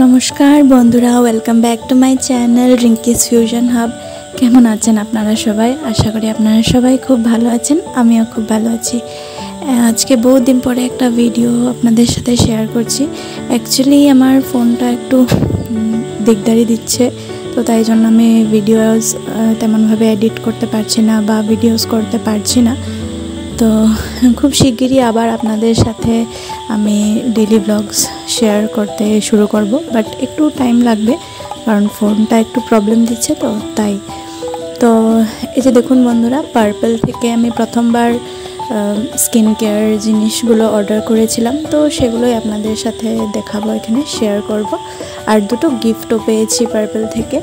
নমস্কার বন্ধুরা, welcome back to my channel Rinki's fusion hub. কেমন আছেন আপনারা সবাই? আশা করি আপনারা সবাই খুব ভালো আছেন, আমিও খুব ভালো আছি। আজকে বহুত দিন পরে একটা ভিডিও আপনাদের সাথে শেয়ার করছি। অ্যাকচুয়ালি আমার ফোনটা একটু দিকদারি দিচ্ছে, তো তাই জন্য আমি ভিডিওস তেমনভাবে এডিট করতে পারছি না বা ভিডিওস করতে পারছি না। তো খুব শিগগিরই আবার আপনাদের সাথে আমি ডেইলি ব্লগস শেয়ার করতে শুরু করব, বাট একটু টাইম লাগবে কারণ ফোনটা একটু প্রবলেম দিচ্ছে, তো তাই। তো এই যে দেখুন বন্ধুরা, পার্পল থেকে আমি প্রথমবার স্কিন কেয়ার জিনিসগুলো অর্ডার করেছিলাম, তো সেগুলোই আপনাদের সাথে দেখাবো, এখানে শেয়ার করব। আর দুটো গিফটও পেয়েছি পার্পল থেকে,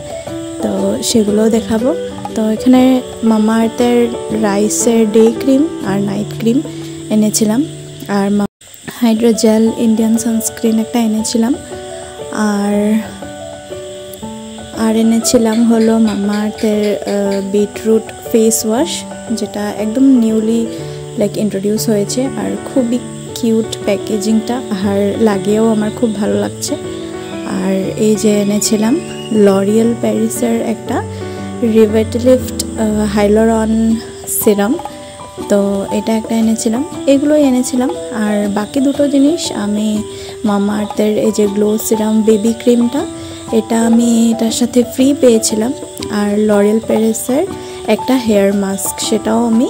তো সেগুলোও দেখাবো। তো এখানে মামা আর্থের রাইসের ডে ক্রিম আর নাইট ক্রিম এনেছিলাম, আর হাইড্রোজেল ইন্ডিয়ান সানস্ক্রিন একটা এনেছিলাম, আর এনেছিলাম হলো মামা আর্থের বিটরুট ফেস ওয়াশ, যেটা একদম নিউলি ইন্ট্রোডিউস হয়েছে, আর খুবই কিউট প্যাকেজিংটা, আর লাগেও আমার খুব ভালো লাগছে। আর এই যে এনেছিলাম লরিয়েল প্যারিসের একটা রিভেটলিফট হাইলোরন সিরাম, তো এটা একটা এনেছিলাম, এগুলোই এনেছিলাম। আর বাকি দুটো জিনিস আমি মামা আর্থের এই যে গ্লো সিরাম বেবি ক্রিমটা, এটা আমি এটার সাথে ফ্রি পেয়েছিলাম, আর লরিয়েল প্যারিসের একটা হেয়ার মাস্ক, সেটাও আমি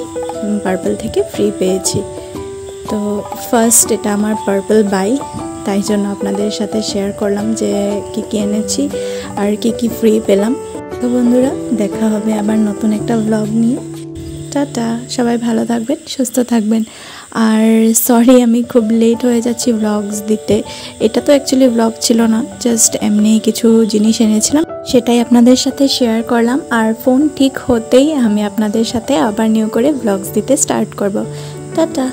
পার্পল থেকে ফ্রি পেয়েছি। তো ফার্স্ট এটা আমার পার্পল বাই, তাই জন্য আপনাদের সাথে শেয়ার করলাম যে কী কী এনেছি আর কি ফ্রি পেলাম। তো বন্ধুরা, দেখা হবে আবার নতুন একটা ব্লগ নিয়ে। টাটা, সবাই ভালো থাকবেন, সুস্থ থাকবেন। আর সরি, আমি খুব লেট হয়ে যাচ্ছি ব্লগস দিতে। এটা তো অ্যাকচুয়ালি ব্লগ ছিল না, জাস্ট এমনি কিছু জিনিস এনেছিলাম, সেটাই আপনাদের সাথে শেয়ার করলাম। আর ফোন ঠিক হতেই আমি আপনাদের সাথে আবার নিউ করে ব্লগস দিতে স্টার্ট করব। টাটা।